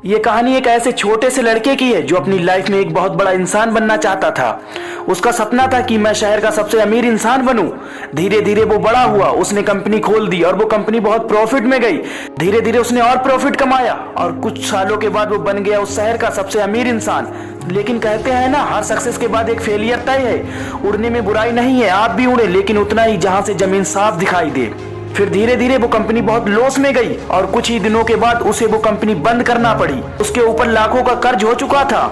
ये कहानी एक ऐसे छोटे से लड़के की है जो अपनी लाइफ में एक बहुत बड़ा इंसान बनना चाहता था। उसका सपना था कि मैं शहर का सबसे अमीर इंसान बनूं। धीरे धीरे वो बड़ा हुआ, उसने कंपनी खोल दी और वो कंपनी बहुत प्रॉफिट में गई। धीरे धीरे उसने और प्रॉफिट कमाया और कुछ सालों के बाद वो बन गया उस शहर का सबसे अमीर इंसान। लेकिन कहते हैं ना, हर सक्सेस के बाद एक फेलियर तय है। उड़ने में बुराई नहीं है, आप भी उड़े, लेकिन उतना ही जहां से जमीन साफ दिखाई दे। फिर धीरे धीरे वो कंपनी बहुत लॉस में गई और कुछ ही दिनों के बाद उसे वो कंपनी बंद करना पड़ी। उसके ऊपर लाखों का कर्ज हो चुका था।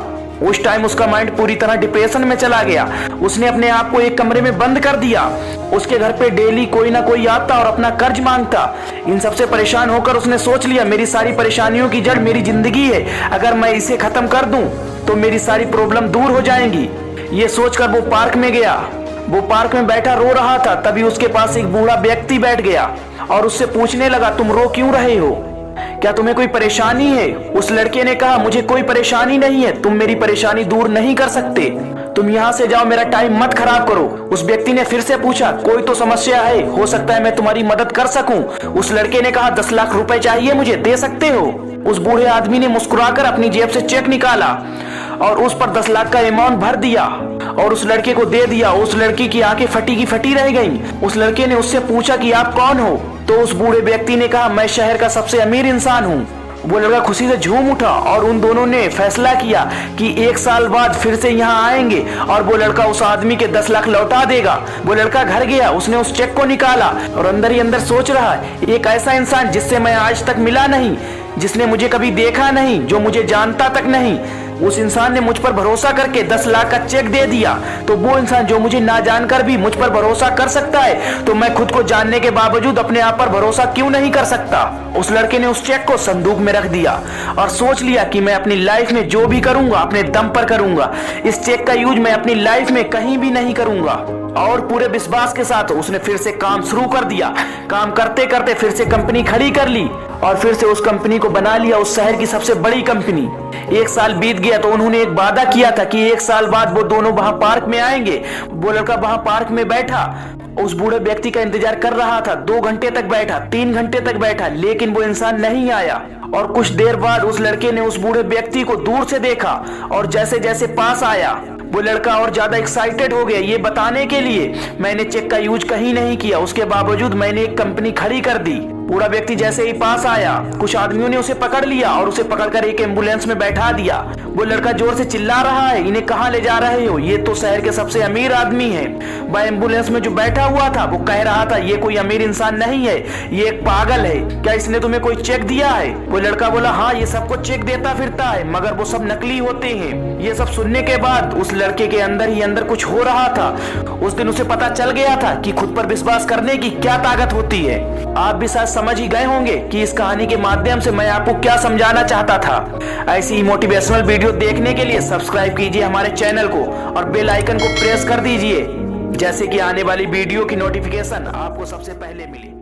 उस टाइम उसका माइंड पूरी तरह डिप्रेशन में चला गया। उसने अपने आप को एक कमरे में बंद कर दिया। उसके घर पे डेली कोई ना कोई आता और अपना कर्ज मांगता। इन सबसे परेशान होकर उसने सोच लिया, मेरी सारी परेशानियों की जड़ मेरी जिंदगी है। अगर मैं इसे खत्म कर दूं तो मेरी सारी प्रॉब्लम दूर हो जाएंगी। ये सोचकर वो पार्क में गया। वो पार्क में बैठा रो रहा था। तभी उसके पास एक बूढ़ा व्यक्ति बैठ गया और उससे पूछने लगा, तुम रो क्यों रहे हो? क्या तुम्हें कोई परेशानी है? उस लड़के ने कहा, मुझे कोई परेशानी नहीं है, तुम मेरी परेशानी दूर नहीं कर सकते। तुम यहाँ से जाओ, मेरा टाइम मत खराब करो। उस व्यक्ति ने फिर से पूछा, कोई तो समस्या है, हो सकता है मैं तुम्हारी मदद कर सकूं। उस लड़के ने कहा, 10 लाख रुपए चाहिए मुझे, दे सकते हो? उस बूढ़े आदमी ने मुस्कुराकर अपनी जेब से चेक निकाला और उस पर 10 लाख का अमाउंट भर दिया और उस लड़के को दे दिया। उस लड़की की आंखें फटी की फटी रह गईं। उस लड़के ने उससे पूछा कि आप कौन हो? तो उस बूढ़े व्यक्ति ने कहा, मैं शहर का सबसे अमीर इंसान हूँ। वो लड़का खुशी से झूम उठा और उन दोनों ने फैसला किया कि 1 साल बाद फिर से यहाँ आएंगे और वो लड़का उस आदमी के 10 लाख लौटा देगा। वो लड़का घर गया, उसने उस चेक को निकाला और अंदर ही अंदर सोच रहा है, एक ऐसा इंसान जिससे मैं आज तक मिला नहीं, जिसने मुझे कभी देखा नहीं, जो मुझे जानता तक नहीं, उस इंसान ने मुझ पर भरोसा करके 10 लाख का चेक दे दिया। तो वो इंसान जो मुझे ना जानकर भी मुझ पर भरोसा कर सकता है, तो मैं खुद को जानने के बावजूद अपने आप पर भरोसा क्यों नहीं कर सकता? उस लड़के ने उस चेक को संदूक में रख दिया और सोच लिया कि मैं अपनी लाइफ में जो भी करूंगा अपने दम पर करूंगा। इस चेक का यूज मैं अपनी लाइफ में कहीं भी नहीं करूंगा। और पूरे विश्वास के साथ उसने फिर से काम शुरू कर दिया। काम करते करते फिर से कंपनी खड़ी कर ली और फिर से उस कंपनी को बना लिया उस शहर की सबसे बड़ी कंपनी। 1 साल बीत गया तो उन्होंने एक वादा किया था कि 1 साल बाद वो दोनों वहां पार्क में आएंगे। वो लड़का वहां पार्क में बैठा, उस बूढ़े व्यक्ति का इंतजार कर रहा था। 2 घंटे तक बैठा, 3 घंटे तक बैठा, लेकिन वो इंसान नहीं आया। और कुछ देर बाद उस लड़के ने उस बूढ़े व्यक्ति को दूर से देखा और जैसे जैसे पास आया वो लड़का और ज्यादा एक्साइटेड हो गया, ये बताने के लिए मैंने चेक का यूज कहीं नहीं किया, उसके बावजूद मैंने एक कंपनी खड़ी कर दी। बूढ़ा व्यक्ति जैसे ही पास आया, कुछ आदमियों ने उसे पकड़ लिया और उसे पकड़कर एक एम्बुलेंस में बैठा दिया। वो लड़का जोर से चिल्ला रहा है, इन्हें कहाँ ले जा रहे हो? ये तो शहर के सबसे अमीर आदमी है। वह एम्बुलेंस में जो बैठा हुआ था वो कह रहा था, ये कोई अमीर इंसान नहीं है, ये एक पागल है। क्या इसने तुम्हें कोई चेक दिया है? वो लड़का बोला, हाँ, ये सबको चेक देता फिरता है, मगर वो सब नकली होते हैं। ये सब सुनने के बाद उस लड़के के अंदर ही अंदर कुछ हो रहा था। उस दिन उसे पता चल गया था कि खुद पर विश्वास करने की क्या ताकत होती है। आप भी शायद समझ ही गए होंगे कि इस कहानी के माध्यम से मैं आपको क्या समझाना चाहता था। ऐसी ही मोटिवेशनल वीडियो देखने के लिए सब्सक्राइब कीजिए हमारे चैनल को और बेल आइकन को प्रेस कर दीजिए, जैसे कि आने वाली वीडियो की नोटिफिकेशन आपको सबसे पहले मिले।